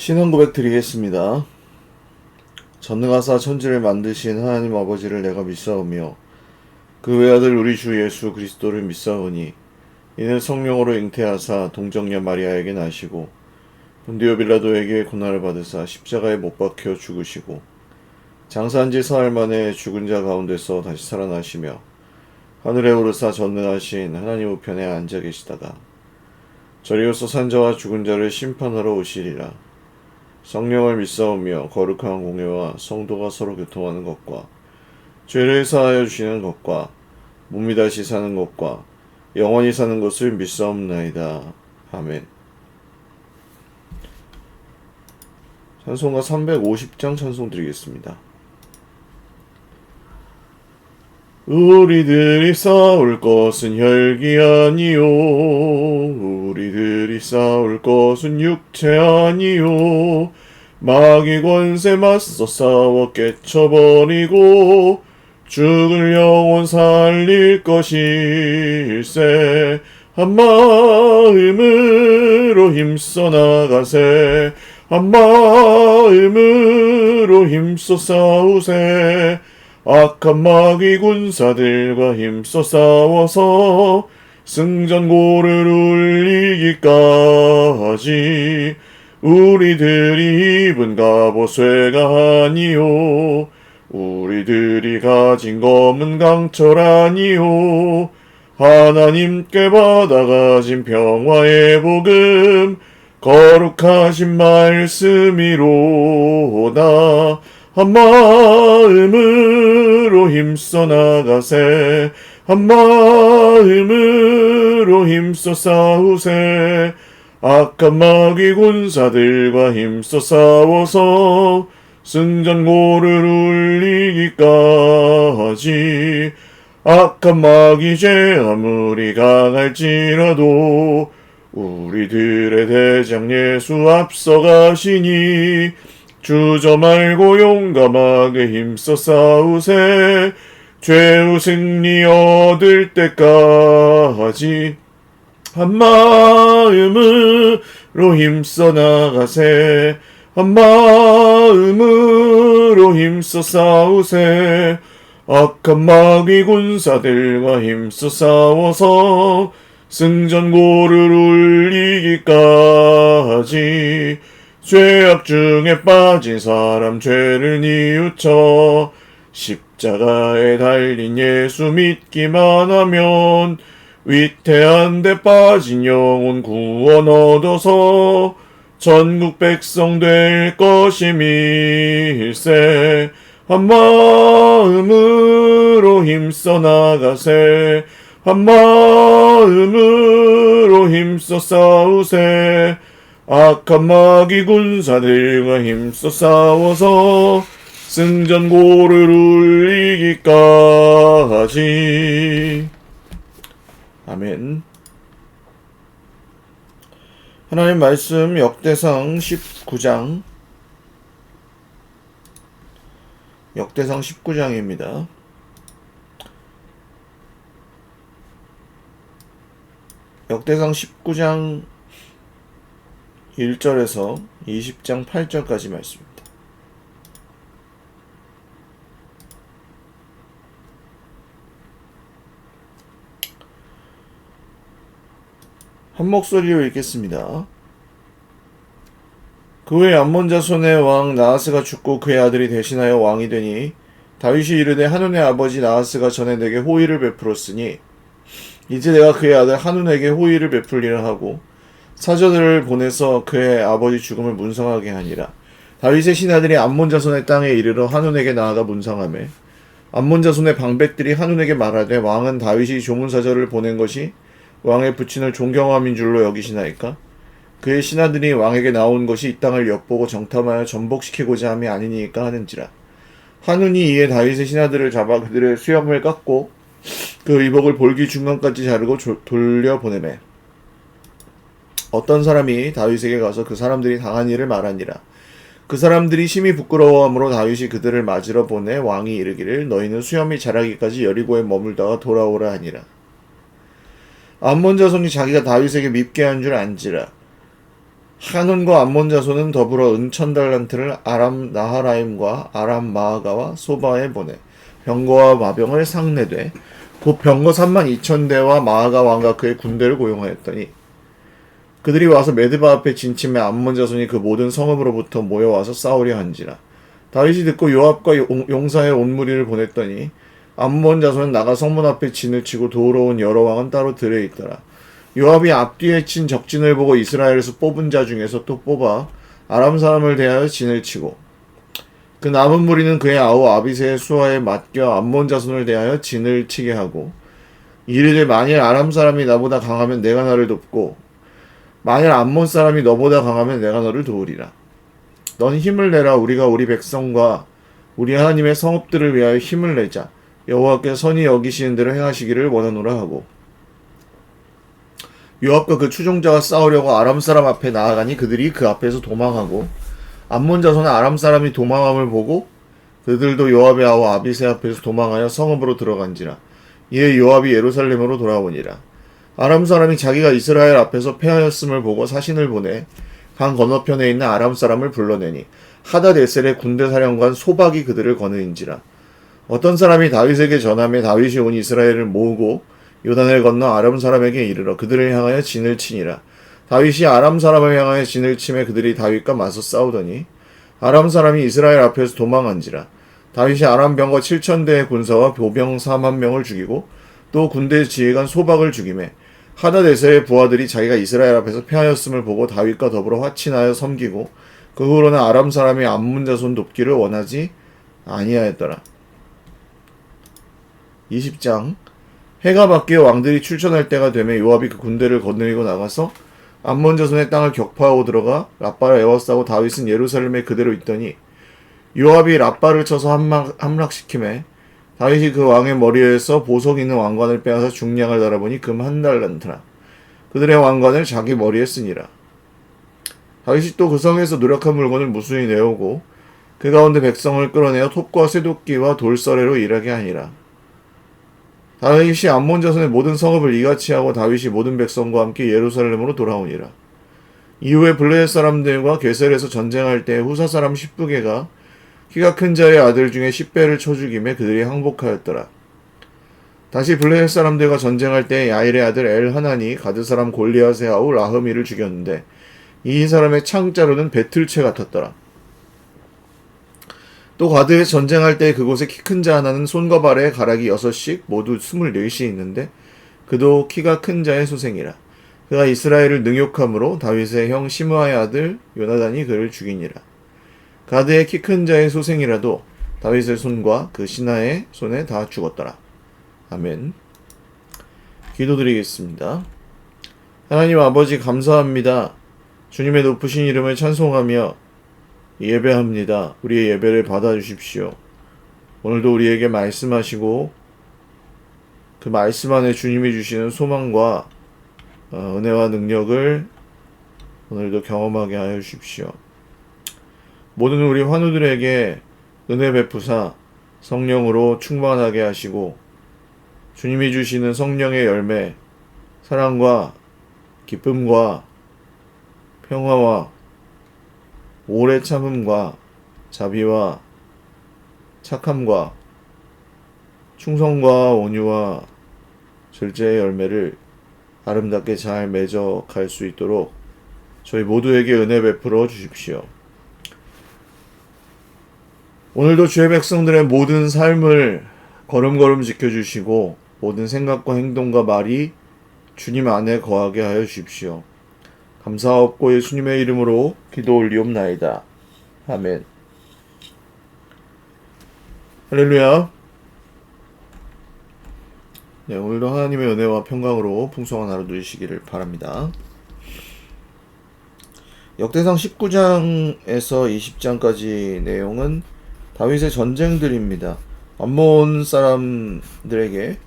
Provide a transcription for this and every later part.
신앙 고백 드리겠습니다. 전능하사 천지를 만드신 하나님 아버지를 내가 믿사오며 그 외아들 우리 주 예수 그리스도를 믿사오니 이는 성령으로 잉태하사 동정녀 마리아에게 나시고 본디오 빌라도에게 고난을 받으사 십자가에 못 박혀 죽으시고 장사한 지 사흘 만에 죽은 자 가운데서 다시 살아나시며 하늘에 오르사 전능하신 하나님 우편에 앉아 계시다가 저리로서 산자와 죽은 자를 심판하러 오시리라. 성령을 믿사오며 거룩한 공예와 성도가 서로 교통하는 것과 죄를 사하여 주시는 것과 몸이 다시 사는 것과 영원히 사는 것을 믿사옵나이다. 아멘. 찬송가 350장 찬송 드리겠습니다. 우리들이 싸울 것은 혈기 아니요 우리들이 싸울 것은 육체 아니요 마귀 권세 맞서 싸워 깨쳐버리고 죽을 영혼 살릴 것일세 한 마음으로 힘써 나가세 한 마음으로 힘써 싸우세 악한 마귀 군사들과 힘써 싸워서 승전고를 울리기까지 우리들이 입은 갑옷쇠가 아니요 우리들이 가진 검은 강철 아니요 하나님께 받아가진 평화의 복음 거룩하신 말씀이로다. 한 마음으로 힘써 나가세 한 마음으로 힘써 싸우세 악한 마귀 군사들과 힘써 싸워서 승전고를 울리기까지 악한 마귀 죄 아무리 강할지라도 우리들의 대장 예수 앞서가시니 주저 말고 용감하게 힘써 싸우세 죄우 승리 얻을 때까지 한 마음으로 힘써 나가세 한 마음으로 힘써 싸우세 악한 마귀 군사들과 힘써 싸워서 승전고를 울리기까지 죄악 중에 빠진 사람 죄를 뉘우쳐 십자가에 달린 예수 믿기만 하면 위태한 데 빠진 영혼 구원 얻어서 전국 백성 될 것임일세 한 마음으로 힘써 나가세 한 마음으로 힘써 싸우세 악한 마귀 군사들과 힘써 싸워서 승전고를 울리기까지. 아멘. 하나님 말씀 역대상 19장 역대상 19장입니다. 역대상 19장 1절에서 20장 8절까지 말씀입니다. 한 목소리로 읽겠습니다. 그 후에 암몬 자손의 왕 나하스가 죽고 그의 아들이 대신하여 왕이 되니 다윗이 이르되 한운의 아버지 나하스가 전에 내게 호의를 베풀었으니 이제 내가 그의 아들 한운에게 호의를 베풀리라 하고 사절을 보내서 그의 아버지 죽음을 문상하게 하니라. 다윗의 신하들이 암몬 자손의 땅에 이르러 한운에게 나아가 문상하매 암몬 자손의 방백들이 한운에게 말하되 왕은 다윗이 조문사절을 보낸 것이 왕의 부친을 존경함인 줄로 여기시나이까? 그의 신하들이 왕에게 나온 것이 이 땅을 엿보고 정탐하여 전복시키고자 함이 아니니까 하는지라. 한운이 이에 다윗의 신하들을 잡아 그들의 수염을 깎고 그 의복을 볼기 중간까지 자르고 돌려보내매 어떤 사람이 다윗에게 가서 그 사람들이 당한 일을 말하니라. 그 사람들이 심히 부끄러워하므로 다윗이 그들을 맞으러 보내 왕이 이르기를 너희는 수염이 자라기까지 여리고에 머물다가 돌아오라 하니라. 암몬 자손이 자기가 다윗에게 밉게 한 줄 안지라. 한온과 암몬 자손은 더불어 은천 달란트를 아람 나하라임과 아람 마아가와 소바에 보내 병거와 마병을 상례되 곧 병거 32,000대와 마아가 왕과 그의 군대를 고용하였더니 그들이 와서 메드바 앞에 진침해 암몬 자손이 그 모든 성읍으로부터 모여와서 싸우려 한지라. 다윗이 듣고 요압과 용사의 온 무리를 보냈더니 암몬 자손은 나가 성문 앞에 진을 치고 도우러 온 여러 왕은 따로 들에 있더라. 요압이 앞뒤에 친 적진을 보고 이스라엘에서 뽑은 자 중에서 또 뽑아 아람 사람을 대하여 진을 치고 그 남은 무리는 그의 아우 아비새의 수하에 맡겨 암몬 자손을 대하여 진을 치게 하고 이르되 만일 아람 사람이 나보다 강하면 내가 너를 돕고 만일 암몬 사람이 너보다 강하면 내가 너를 도우리라. 넌 힘을 내라. 우리가 우리 백성과 우리 하나님의 성읍들을 위하여 힘을 내자. 여호와께서 선히 여기시는 대로 행하시기를 원하노라 하고 요압과 그 추종자가 싸우려고 아람 사람 앞에 나아가니 그들이 그 앞에서 도망하고 암몬 자손은 아람 사람이 도망함을 보고 그들도 요압의 아우 아비새 앞에서 도망하여 성읍으로 들어간지라. 이에 요압이 예루살렘으로 돌아오니라. 아람 사람이 자기가 이스라엘 앞에서 패하였음을 보고 사신을 보내 강 건너편에 있는 아람 사람을 불러내니 하다데셀의 군대 사령관 소박이 그들을 거느인지라. 어떤 사람이 다윗에게 전하며 다윗이 온 이스라엘을 모으고 요단을 건너 아람 사람에게 이르러 그들을 향하여 진을 치니라. 다윗이 아람 사람을 향하여 진을 치매 그들이 다윗과 맞서 싸우더니 아람 사람이 이스라엘 앞에서 도망한지라. 다윗이 아람 병거 7,000대의 군사와 보병 40,000명을 죽이고 또 군대 지휘관 소박을 죽이매 하다데셀의 부하들이 자기가 이스라엘 앞에서 패하였음을 보고 다윗과 더불어 화친하여 섬기고 그 후로는 아람 사람이 암몬 자손 돕기를 원하지 아니하였더라. 20장 해가 바뀌어 왕들이 출전할 때가 되매 요압이 그 군대를 거느리고 나가서 암몬 자손의 땅을 격파하고 들어가 라빠를 에워싸고 다윗은 예루살렘에 그대로 있더니 요압이 라빠를 쳐서 함락시키매 다윗이 그 왕의 머리에서 보석 있는 왕관을 빼앗아 중량을 달아보니 금 1달란트라. 그들의 왕관을 자기 머리에 쓰니라. 다윗이 또 그 성에서 노력한 물건을 무수히 내오고 그 가운데 백성을 끌어내어 톱과 쇠도끼와 돌서래로 일하게 하니라. 다윗이 암몬 자손의 모든 성읍을 이같이 하고 다윗이 모든 백성과 함께 예루살렘으로 돌아오니라. 이후에 블레셋 사람들과 게셀에서 전쟁할 때 후사 사람 십부게가 키가 큰 자의 아들 중에 10배를 쳐 죽임에 그들이 항복하였더라. 다시 블레셋 사람들과 전쟁할 때 야일의 아들 엘하난이 가드 사람 골리앗의 아우 라흐미를 죽였는데 이 사람의 창자루는 배틀채 같았더라. 또 가드에서 전쟁할 때 그곳에 키 큰 자 하나는 손과 발에 가락이 6씩 모두 24이 있는데 그도 키가 큰 자의 소생이라. 그가 이스라엘을 능욕함으로 다윗의 형 시므아의 아들 요나단이 그를 죽이니라. 가드의 키 큰 자의 소생이라도 다윗의 손과 그 신하의 손에 다 죽었더라. 아멘. 기도드리겠습니다. 하나님 아버지 감사합니다. 주님의 높으신 이름을 찬송하며 예배합니다. 우리의 예배를 받아주십시오. 오늘도 우리에게 말씀하시고 그 말씀 안에 주님이 주시는 소망과 은혜와 능력을 오늘도 경험하게 하여 주십시오. 모든 우리 환우들에게 은혜 베푸사 성령으로 충만하게 하시고 주님이 주시는 성령의 열매, 사랑과 기쁨과 평화와 오래 참음과 자비와 착함과 충성과 온유와 절제의 열매를 아름답게 잘 맺어 갈 수 있도록 저희 모두에게 은혜 베풀어 주십시오. 오늘도 주의 백성들의 모든 삶을 걸음걸음 지켜주시고 모든 생각과 행동과 말이 주님 안에 거하게 하여 주십시오. 감사하옵고 예수님의 이름으로 기도 올리옵나이다. 아멘. 할렐루야. 네, 오늘도 하나님의 은혜와 평강으로 풍성한 하루 누리시기를 바랍니다. 역대상 19장에서 20장까지 내용은 다윗의 전쟁들입니다. 암몬 사람들에게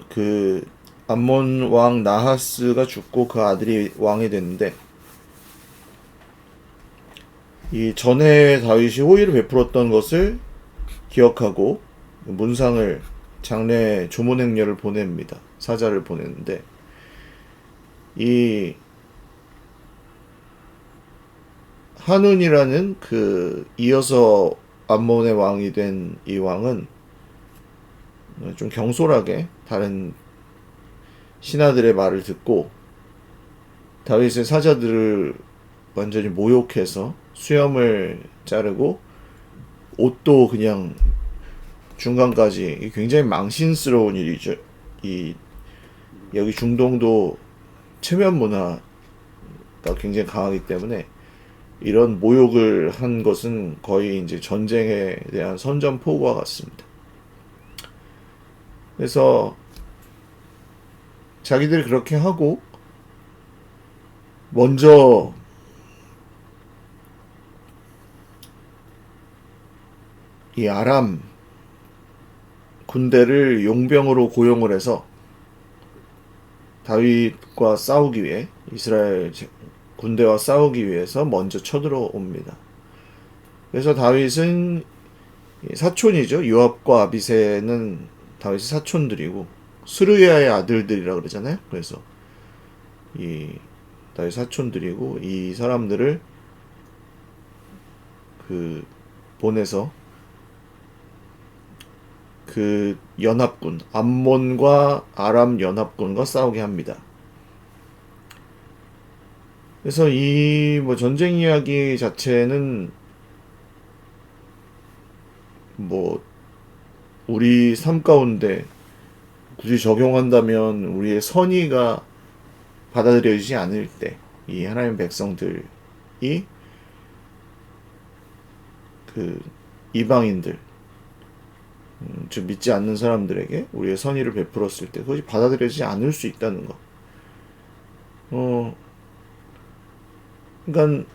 그 암몬 왕 나하스가 죽고 그 아들이 왕이 됐는데 이 전에 다윗이 호의를 베풀었던 것을 기억하고 문상을 장례 조문행렬을 보냅니다. 사자를 보냈는데 이 한운이라는 그 이어서 암몬의 왕이 된 이 왕은 좀 경솔하게 다른 신하들의 말을 듣고 다윗의 사자들을 완전히 모욕해서 수염을 자르고 옷도 그냥 중간까지, 굉장히 망신스러운 일이죠. 이 여기 중동도 체면 문화가 굉장히 강하기 때문에 이런 모욕을 한 것은 거의 이제 전쟁에 대한 선전포고와 같습니다. 그래서 자기들이 그렇게 하고 먼저 이 아람 군대를 용병으로 고용을 해서 다윗과 싸우기 위해, 이스라엘 군대와 싸우기 위해서 먼저 쳐들어옵니다. 그래서 다윗은 사촌이죠. 요압과 아비새는 다윗의 사촌들이고 스루야의 아들들이라 그러잖아요. 그래서 이 다윗 사촌들이고 이 사람들을 그 보내서 그 연합군, 암몬과 아람 연합군과 싸우게 합니다. 그래서 이 뭐 전쟁 이야기 자체는 뭐 우리 삶 가운데 굳이 적용한다면 우리의 선의가 받아들여지지 않을 때 이 하나님 백성들이 그 이방인들, 즉 믿지 않는 사람들에게 우리의 선의를 베풀었을 때 그것이 받아들여지지 않을 수 있다는 것. 그러니까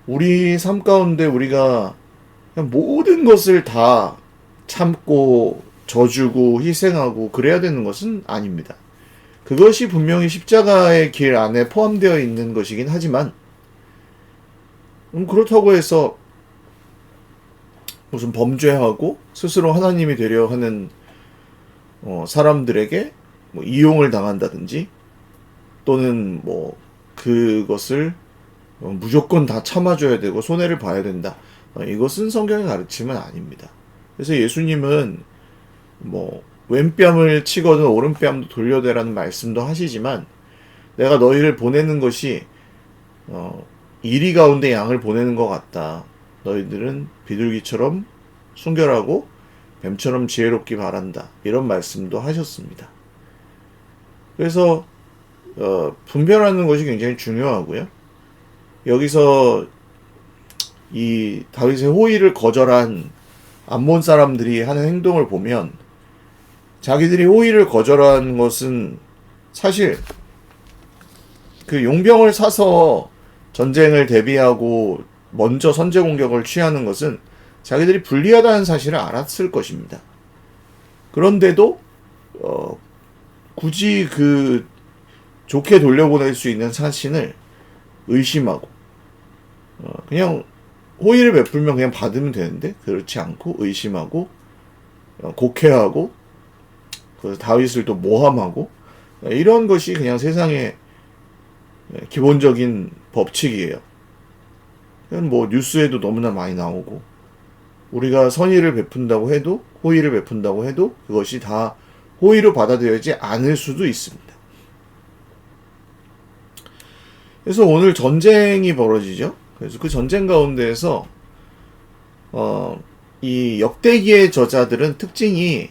우리 삶 가운데 우리가 그냥 모든 것을 다 참고 져주고 희생하고 그래야 되는 것은 아닙니다. 그것이 분명히 십자가의 길 안에 포함되어 있는 것이긴 하지만 그렇다고 해서 무슨 범죄하고 스스로 하나님이 되려 하는 사람들에게 뭐 이용을 당한다든지 또는 뭐 그것을 무조건 다 참아줘야 되고 손해를 봐야 된다. 이것은 성경의 가르침은 아닙니다. 그래서 예수님은 뭐 왼뺨을 치거든 오른뺨도 돌려대라는 말씀도 하시지만 내가 너희를 보내는 것이 이리 가운데 양을 보내는 것 같다. 너희들은 비둘기처럼 순결하고 뱀처럼 지혜롭기 바란다. 이런 말씀도 하셨습니다. 그래서 분별하는 것이 굉장히 중요하고요. 여기서 이 다윗의 호의를 거절한 암몬 사람들이 하는 행동을 보면 자기들이 호의를 거절한 것은 사실 그 용병을 사서 전쟁을 대비하고 먼저 선제 공격을 취하는 것은 자기들이 불리하다는 사실을 알았을 것입니다. 그런데도 굳이 그 좋게 돌려보낼 수 있는 사신을 의심하고 그냥 호의를 베풀면 그냥 받으면 되는데 그렇지 않고 의심하고 곡해하고 그 다윗을 또 모함하고 이런 것이 그냥 세상의 기본적인 법칙이에요. 뭐 뉴스에도 너무나 많이 나오고 우리가 선의를 베푼다고 해도 호의를 베푼다고 해도 그것이 다 호의로 받아들여지지 않을 수도 있습니다. 그래서 오늘 전쟁이 벌어지죠. 그래서 그 전쟁 가운데에서 이 역대기의 저자들은 특징이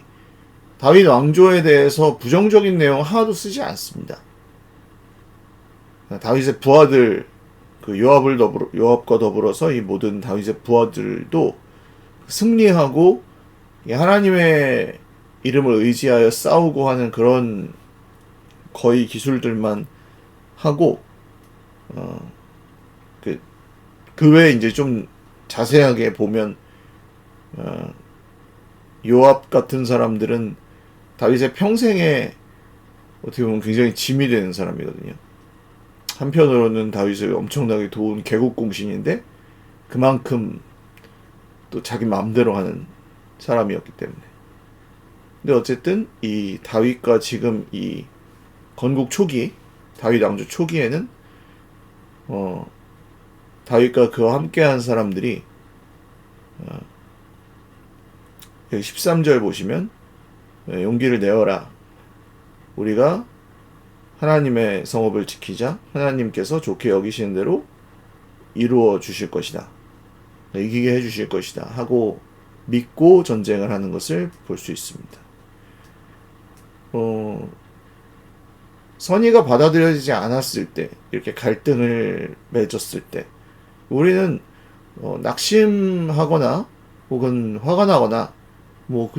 다윗 왕조에 대해서 부정적인 내용 하나도 쓰지 않습니다. 다윗의 부하들 그 요압과 더불어서 이 모든 다윗의 부하들도 승리하고 하나님의 이름을 의지하여 싸우고 하는 그런 거의 기술들만 하고 그 외에 이제 좀 자세하게 보면 요압 같은 사람들은 다윗의 평생에 어떻게 보면 굉장히 짐이 되는 사람이거든요. 한편으로는 다윗을 엄청나게 도운 개국공신인데 그만큼 또 자기 마음대로 하는 사람이었기 때문에. 근데 어쨌든 이 다윗과 지금 이 건국 초기, 다윗 왕조 초기에는 다윗과 그와 함께한 사람들이 13절 보시면 용기를 내어라. 우리가 하나님의 성읍을 지키자. 하나님께서 좋게 여기시는 대로 이루어 주실 것이다. 이기게 해 주실 것이다. 하고 믿고 전쟁을 하는 것을 볼 수 있습니다. 선의가 받아들여지지 않았을 때, 이렇게 갈등을 맺었을 때, 우리는 낙심하거나 혹은 화가 나거나 뭐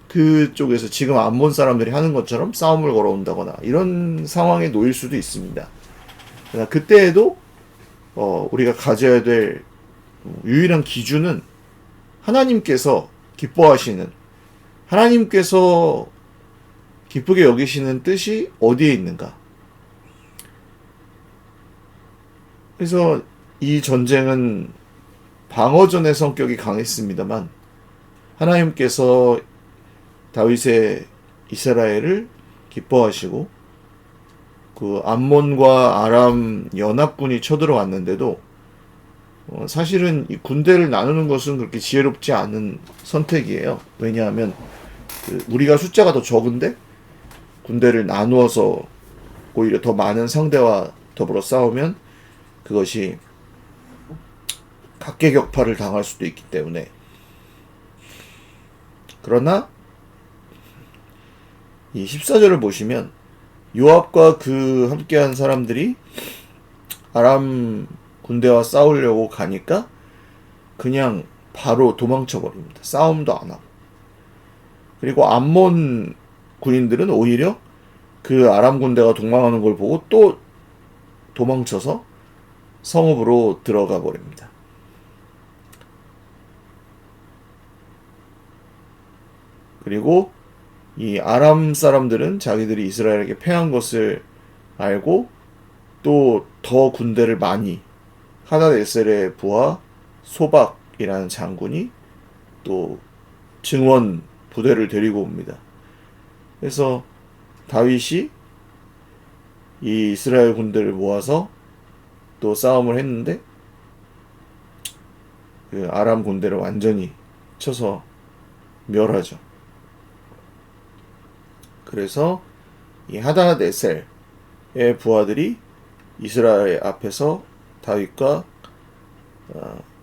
그쪽에서 지금 암몬 사람들이 하는 것처럼 싸움을 걸어온다거나 이런 상황에 놓일 수도 있습니다. 그러나 그때에도 우리가 가져야 될 유일한 기준은 하나님께서 기뻐하시는, 하나님께서 기쁘게 여기시는 뜻이 어디에 있는가. 그래서 이 전쟁은 방어전의 성격이 강했습니다만 하나님께서 다윗의 이스라엘을 기뻐하시고 그 암몬과 아람 연합군이 쳐들어왔는데도 사실은 이 군대를 나누는 것은 그렇게 지혜롭지 않은 선택이에요. 왜냐하면 우리가 숫자가 더 적은데 군대를 나누어서 오히려 더 많은 상대와 더불어 싸우면 그것이 각계격파를 당할 수도 있기 때문에. 그러나 이 14절을 보시면 요압과 그 함께한 사람들이 아람 군대와 싸우려고 가니까 그냥 바로 도망쳐 버립니다. 싸움도 안 하고. 그리고 암몬 군인들은 오히려 그 아람 군대가 도망하는 걸 보고 또 도망쳐서 성읍으로 들어가 버립니다. 그리고 이 아람 사람들은 자기들이 이스라엘에게 패한 것을 알고 또 더 군대를 많이, 하닷에셀의 부하 소박이라는 장군이 또 증원 부대를 데리고 옵니다. 그래서 다윗이 이 이스라엘 군대를 모아서 또 싸움을 했는데 그 아람 군대를 완전히 쳐서 멸하죠. 그래서 이 하닷에셀의 부하들이 이스라엘 앞에서 다윗과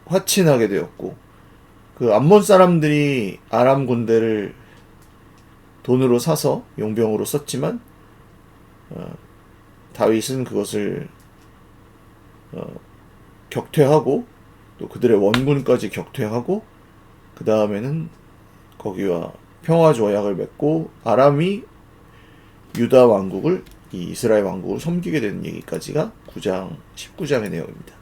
화친하게 되었고, 그 암몬 사람들이 아람 군대를 돈으로 사서 용병으로 썼지만 다윗은 그것을 격퇴하고 또 그들의 원군까지 격퇴하고 그 다음에는 거기와 평화 조약을 맺고 아람이 유다 왕국을, 이 이스라엘 왕국을 섬기게 되는 얘기까지가 9장 19장의 내용입니다.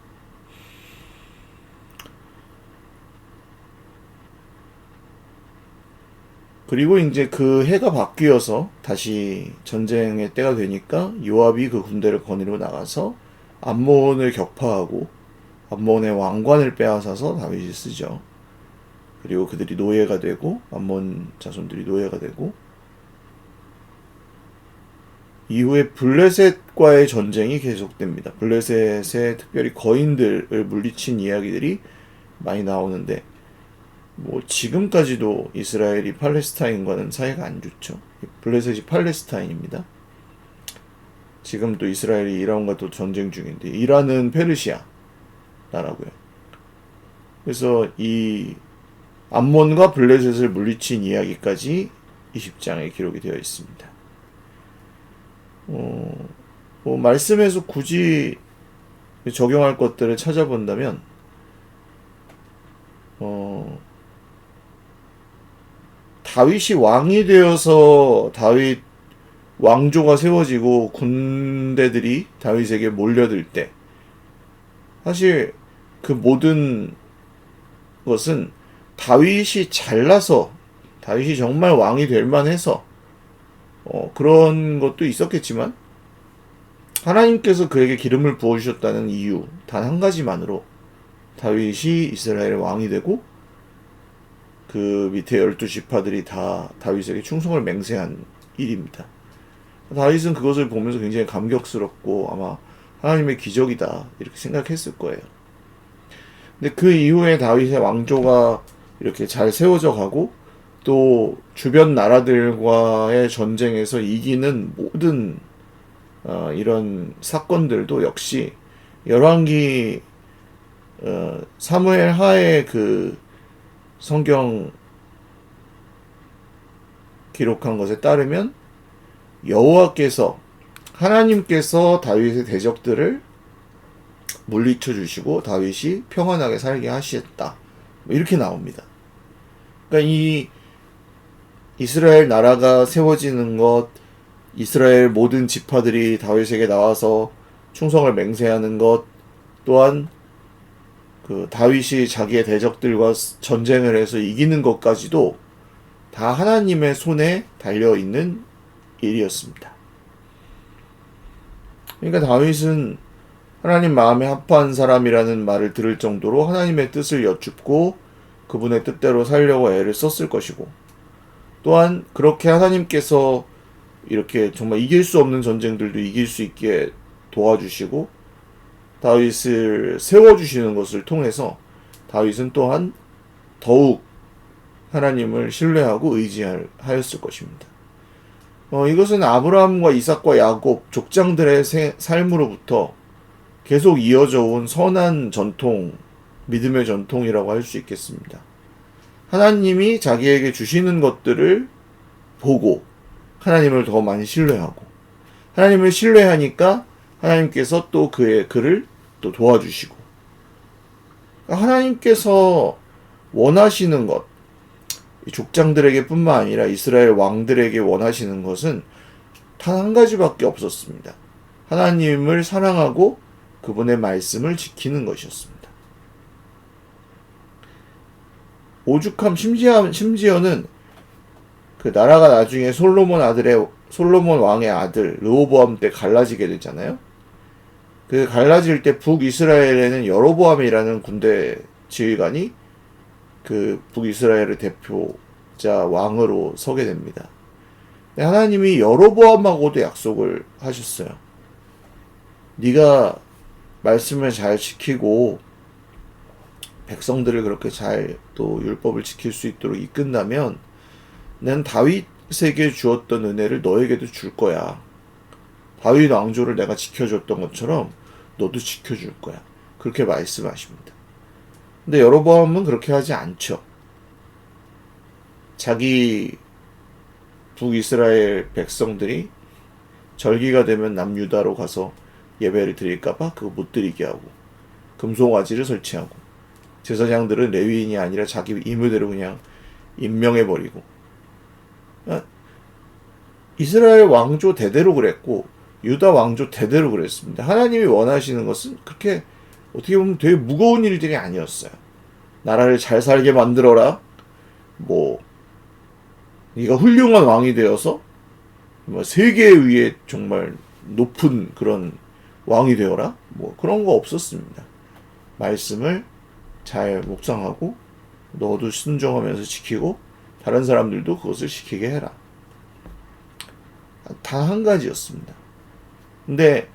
그리고 이제 그 해가 바뀌어서 다시 전쟁의 때가 되니까 요압이 그 군대를 거느리고 나가서 암몬을 격파하고 암몬의 왕관을 빼앗아서 다윗이 쓰죠. 그리고 그들이 노예가 되고 암몬 자손들이 노예가 되고, 이후에 블레셋과의 전쟁이 계속됩니다. 블레셋의 특별히 거인들을 물리친 이야기들이 많이 나오는데 뭐 지금까지도 이스라엘이 팔레스타인과는 사이가 안 좋죠. 블레셋이 팔레스타인입니다. 지금 또 이스라엘이 이란과 또 전쟁 중인데 이란은 페르시아 나라고요. 그래서 이 암몬과 블레셋을 물리친 이야기까지 20장에 기록이 되어 있습니다. 뭐 말씀에서 굳이 적용할 것들을 찾아본다면 다윗이 왕이 되어서 다윗 왕조가 세워지고 군대들이 다윗에게 몰려들 때 사실 그 모든 것은 다윗이 잘나서, 다윗이 정말 왕이 될 만해서 그런 것도 있었겠지만 하나님께서 그에게 기름을 부어주셨다는 이유 단 한 가지만으로 다윗이 이스라엘의 왕이 되고 그 밑에 12지파들이 다 다윗에게 충성을 맹세한 일입니다. 다윗은 그것을 보면서 굉장히 감격스럽고 아마 하나님의 기적이다 이렇게 생각했을 거예요. 근데 그 이후에 다윗의 왕조가 이렇게 잘 세워져 가고 또 주변 나라들과의 전쟁에서 이기는 모든 이런 사건들도 역시 열왕기 사무엘 하의 그 성경 기록한 것에 따르면 여호와께서 하나님께서 다윗의 대적들을 물리쳐 주시고 다윗이 평안하게 살게 하시했다. 이렇게 나옵니다. 그러니까 이 이스라엘 나라가 세워지는 것, 이스라엘 모든 지파들이 다윗에게 나와서 충성을 맹세하는 것, 또한 그 다윗이 자기의 대적들과 전쟁을 해서 이기는 것까지도 다 하나님의 손에 달려 있는 일이었습니다. 그러니까 다윗은 하나님 마음에 합한 사람이라는 말을 들을 정도로 하나님의 뜻을 여쭙고 그분의 뜻대로 살려고 애를 썼을 것이고, 또한 그렇게 하나님께서 이렇게 정말 이길 수 없는 전쟁들도 이길 수 있게 도와주시고 다윗을 세워주시는 것을 통해서 다윗은 또한 더욱 하나님을 신뢰하고 의지하였을 것입니다. 이것은 아브라함과 이삭과 야곱 족장들의 삶으로부터 계속 이어져 온 선한 전통, 믿음의 전통이라고 할 수 있겠습니다. 하나님이 자기에게 주시는 것들을 보고 하나님을 더 많이 신뢰하고, 하나님을 신뢰하니까 하나님께서 또 그를 또 도와주시고, 하나님께서 원하시는 것, 족장들에게 뿐만 아니라 이스라엘 왕들에게 원하시는 것은 단 한 가지밖에 없었습니다. 하나님을 사랑하고 그분의 말씀을 지키는 것이었습니다. 오죽함 심지어는 그 나라가 나중에 솔로몬 왕의 아들 르호보암 때 갈라지게 되잖아요. 그 갈라질 때 북이스라엘에는 여로보암이라는 군대 지휘관이 그 북이스라엘의 대표자 왕으로 서게 됩니다. 하나님이 여로보암하고도 약속을 하셨어요. 네가 말씀을 잘 지키고 백성들을 그렇게 잘 또 율법을 지킬 수 있도록 이끈다면 난 다윗에게 주었던 은혜를 너에게도 줄 거야. 다윗 왕조를 내가 지켜줬던 것처럼 너도 지켜줄 거야. 그렇게 말씀하십니다. 근데 여로보암은 그렇게 하지 않죠. 자기 북이스라엘 백성들이 절기가 되면 남유다로 가서 예배를 드릴까봐 그거 못 드리게 하고, 금송아지를 설치하고, 제사장들은 레위인이 아니라 자기 임무대로 그냥 임명해버리고, 이스라엘 왕조 대대로 그랬고 유다 왕조 대대로 그랬습니다. 하나님이 원하시는 것은 그렇게 어떻게 보면 되게 무거운 일들이 아니었어요. 나라를 잘 살게 만들어라, 네가 훌륭한 왕이 되어서 세계 위에 정말 높은 그런 왕이 되어라, 그런 거 없었습니다. 말씀을 잘 묵상하고 너도 순종하면서 지키고 다른 사람들도 그것을 지키게 해라. 단 한 가지였습니다. 근데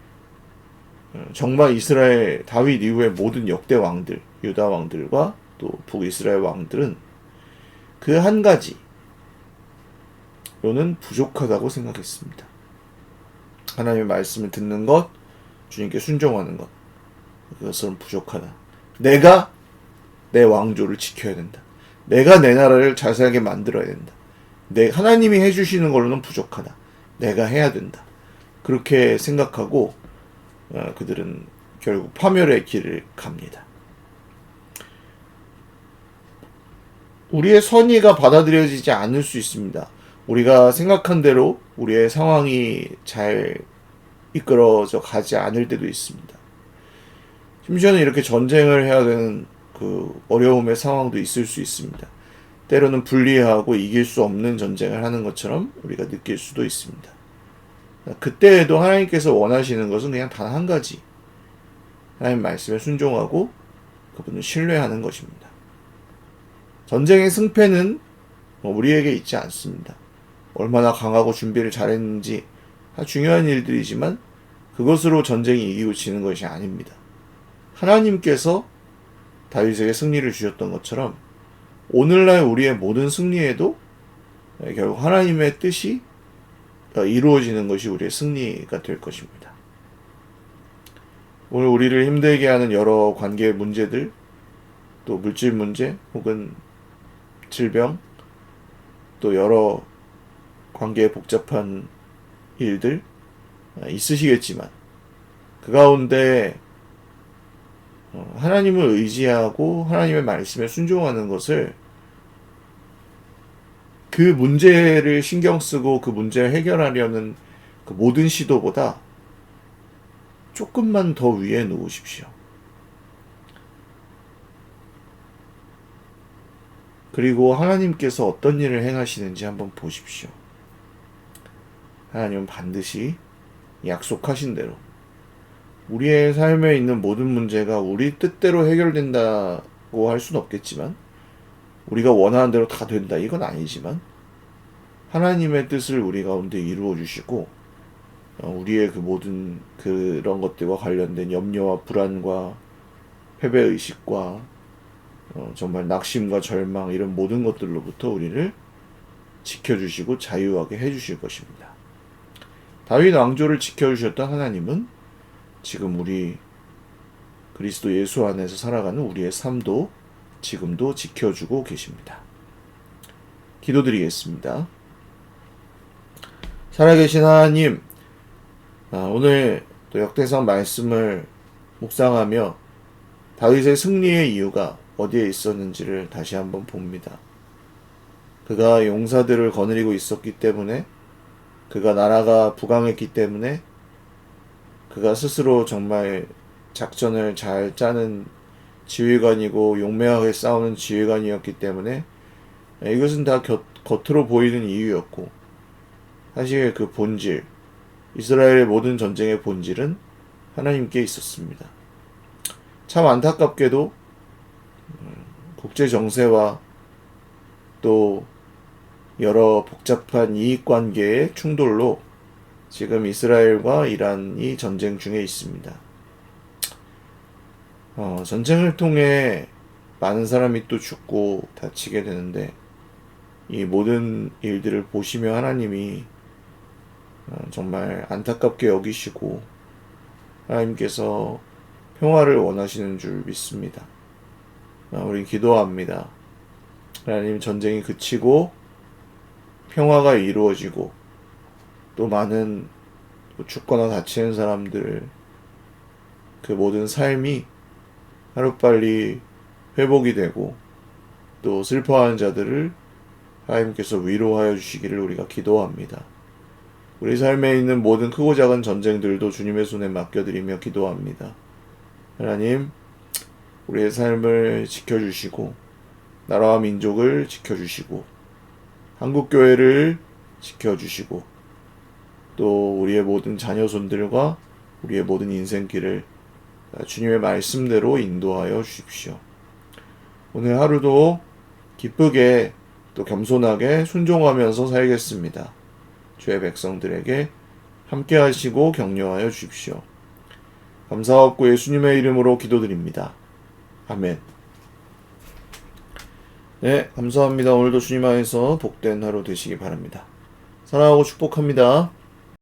정말 이스라엘 다윗 이후의 모든 역대 왕들, 유다 왕들과 또 북이스라엘 왕들은 그 한 가지로는 부족하다고 생각했습니다. 하나님의 말씀을 듣는 것, 주님께 순종하는 것, 그것은 부족하다. 내가 내 왕조를 지켜야 된다. 내가 내 나라를 잘 살게 만들어야 된다. 하나님이 해주시는 걸로는 부족하다. 내가 해야 된다. 그렇게 생각하고 그들은 결국 파멸의 길을 갑니다. 우리의 선의가 받아들여지지 않을 수 있습니다. 우리가 생각한 대로 우리의 상황이 잘 이끌어져 가지 않을 때도 있습니다. 심지어는 이렇게 전쟁을 해야 되는 그 어려움의 상황도 있을 수 있습니다. 때로는 불리하고 이길 수 없는 전쟁을 하는 것처럼 우리가 느낄 수도 있습니다. 그때에도 하나님께서 원하시는 것은 그냥 단 한 가지, 하나님 말씀에 순종하고 그분을 신뢰하는 것입니다. 전쟁의 승패는 우리에게 있지 않습니다. 얼마나 강하고 준비를 잘했는지 중요한 일들이지만 그것으로 전쟁이 이기고 지는 것이 아닙니다. 하나님께서 다윗에게 승리를 주셨던 것처럼 오늘날 우리의 모든 승리에도 결국 하나님의 뜻이 이루어지는 것이 우리의 승리가 될 것입니다. 오늘 우리를 힘들게 하는 여러 관계 문제들, 또 물질 문제, 혹은 질병, 또 여러 관계에 복잡한 일들 있으시겠지만 그 가운데 하나님을 의지하고 하나님의 말씀에 순종하는 것을 그 문제를 신경 쓰고 그 문제를 해결하려는 그 모든 시도보다 조금만 더 위에 놓으십시오. 그리고 하나님께서 어떤 일을 행하시는지 한번 보십시오. 하나님은 반드시 약속하신 대로 우리의 삶에 있는 모든 문제가 우리 뜻대로 해결된다고 할 수는 없겠지만, 우리가 원하는 대로 다 된다 이건 아니지만 하나님의 뜻을 우리 가운데 이루어 주시고 우리의 그 모든 그런 것들과 관련된 염려와 불안과 패배의식과 정말 낙심과 절망 이런 모든 것들로부터 우리를 지켜주시고 자유하게 해주실 것입니다. 다윗 왕조를 지켜주셨던 하나님은 지금 우리 그리스도 예수 안에서 살아가는 우리의 삶도 지금도 지켜주고 계십니다. 기도드리겠습니다. 살아계신 하나님, 오늘 또 역대상 말씀을 묵상하며 다윗의 승리의 이유가 어디에 있었는지를 다시 한번 봅니다. 그가 용사들을 거느리고 있었기 때문에, 그가 나라가 부강했기 때문에, 그가 스스로 정말 작전을 잘 짜는 지휘관이고 용맹하게 싸우는 지휘관이었기 때문에 이것은 다 겉으로 보이는 이유였고, 사실 그 본질, 이스라엘의 모든 전쟁의 본질은 하나님께 있었습니다. 참 안타깝게도 국제 정세와 또 여러 복잡한 이익관계의 충돌로 지금 이스라엘과 이란이 전쟁 중에 있습니다. 전쟁을 통해 많은 사람이 또 죽고 다치게 되는데, 이 모든 일들을 보시며 하나님이 정말 안타깝게 여기시고 하나님께서 평화를 원하시는 줄 믿습니다. 우리 기도합니다. 하나님, 전쟁이 그치고 평화가 이루어지고 또 많은 죽거나 다치는 사람들, 그 모든 삶이 하루빨리 회복이 되고 또 슬퍼하는 자들을 하나님께서 위로하여 주시기를 우리가 기도합니다. 우리 삶에 있는 모든 크고 작은 전쟁들도 주님의 손에 맡겨드리며 기도합니다. 하나님, 우리의 삶을 지켜주시고 나라와 민족을 지켜주시고 한국교회를 지켜주시고 또 우리의 모든 자녀손들과 우리의 모든 인생길을 주님의 말씀대로 인도하여 주십시오. 오늘 하루도 기쁘게 또 겸손하게 순종하면서 살겠습니다. 주의 백성들에게 함께 하시고 격려하여 주십시오. 감사하옵고 예수님의 이름으로 기도드립니다. 아멘. 네, 감사합니다. 오늘도 주님 안에서 복된 하루 되시기 바랍니다. 사랑하고 축복합니다.